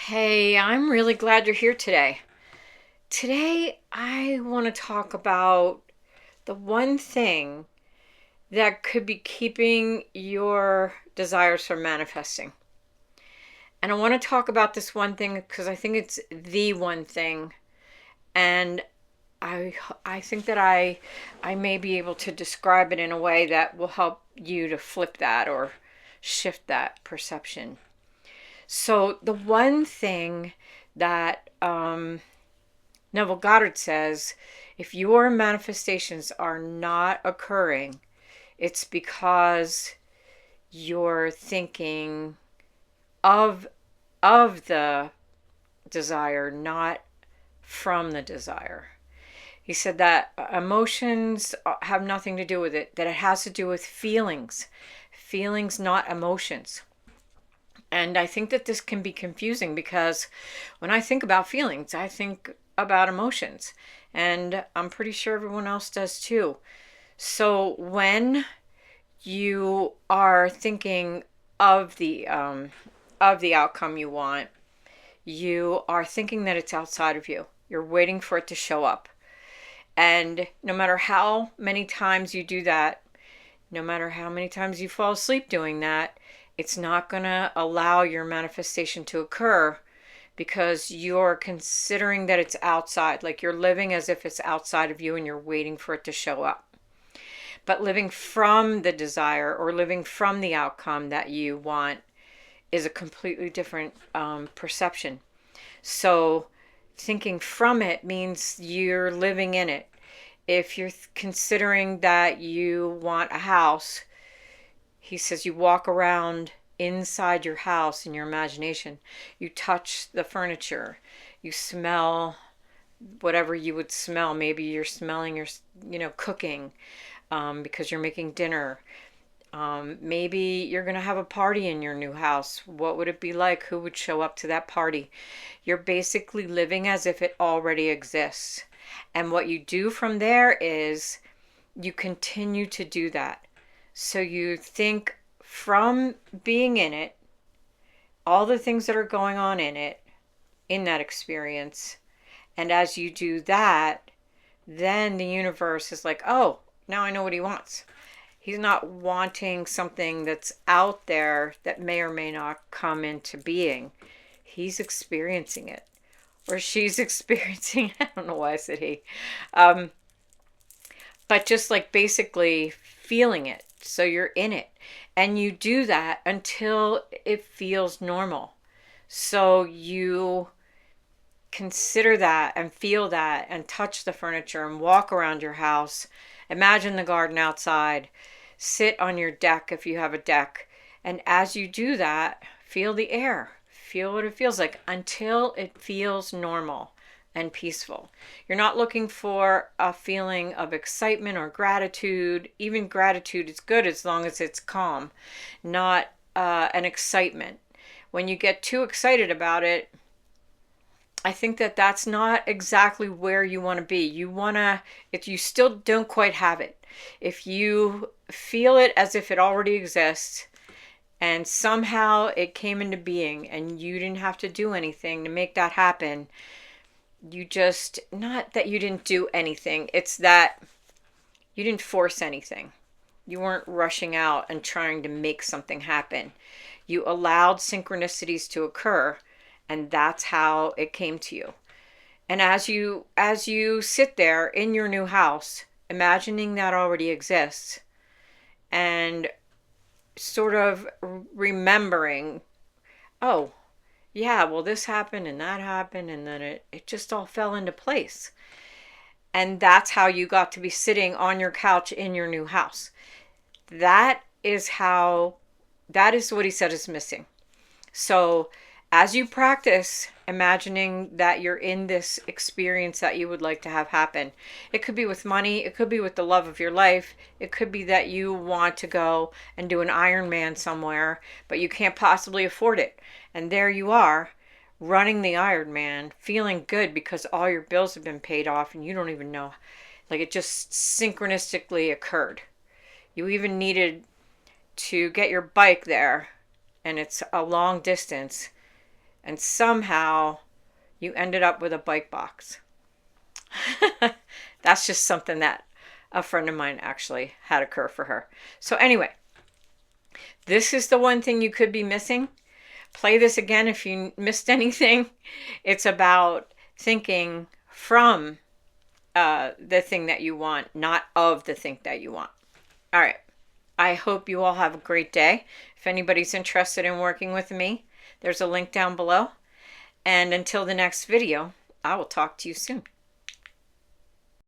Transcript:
Hey, I'm really glad you're here today. Today, I want to talk about the one thing that could be keeping your desires from manifesting. And I want to talk about this one thing because I think it's the one thing. And I, I think that I may be able to describe it in a way that will help you to flip that or shift that perception. So, the one thing that Neville Goddard says if your manifestations are not occurring, it's because you're thinking of the desire, not from the desire. He said that emotions have nothing to do with it, that it has to do with feelings. Feelings, not emotions. And I think that this can be confusing because when I think about feelings, I think about emotions. And I'm pretty sure everyone else does too. So when you are thinking of the outcome you want, you are thinking that it's outside of you. You're waiting for it to show up. And no matter how many times you do that, no matter how many times you fall asleep doing that, it's not going to allow your manifestation to occur because you're considering that it's outside. Like you're living as if it's outside of you and you're waiting for it to show up. But living from the desire or living from the outcome that you want is a completely different perception. So thinking from it means you're living in it. If you're considering that you want a house, he says you walk around inside your house in your imagination. You touch the furniture. You smell whatever you would smell. Maybe you're smelling your, cooking because you're making dinner. Maybe you're going to have a party in your new house. What would it be like? Who would show up to that party? You're basically living as if it already exists. And what you do from there is you continue to do that. So you think from being in it, all the things that are going on in it, in that experience. And as you do that, then the universe is like, oh, now I know what he wants. He's not wanting something that's out there that may or may not come into being. He's experiencing it. Or she's experiencing it. I don't know why I said he. Um, but just like basically feeling it. So you're in it. And you do that until it feels normal. So you consider that and feel that and touch the furniture and walk around your house. Imagine the garden outside. Sit on your deck if you have a deck. And as you do that, feel the air. Feel what it feels like until it feels normal and peaceful. You're not looking for a feeling of excitement or gratitude. Even gratitude is good as long as it's calm, not an excitement. When you get too excited about it, I think that that's not exactly where you want to be. You want to, if you still don't quite have it, if you feel it as if it already exists and somehow it came into being and you didn't have to do anything to make that happen, you just, not that you didn't do anything, it's that you didn't force anything. You weren't rushing out and trying to make something happen. You allowed synchronicities to occur, and that's how it came to you. And as you sit there in your new house, imagining that already exists and sort of remembering, oh, yeah, well, this happened and that happened, and then it just all fell into place. And that's how you got to be sitting on your couch in your new house. That is how, that is what he said is missing. So as you practice imagining that you're in this experience that you would like to have happen, it could be with money, it could be with the love of your life, it could be that you want to go and do an Ironman somewhere, but you can't possibly afford it. And there you are, running the Ironman, feeling good because all your bills have been paid off and you don't even know. Like it just synchronistically occurred. You even needed to get your bike there and it's a long distance. and somehow you ended up with a bike box. That's just something that a friend of mine actually had occur for her. So anyway, this is the one thing you could be missing. Play this again if you missed anything. It's about thinking from the thing that you want, not of the thing that you want. All right. I hope you all have a great day. If anybody's interested in working with me, there's a link down below. And until the next video, I will talk to you soon.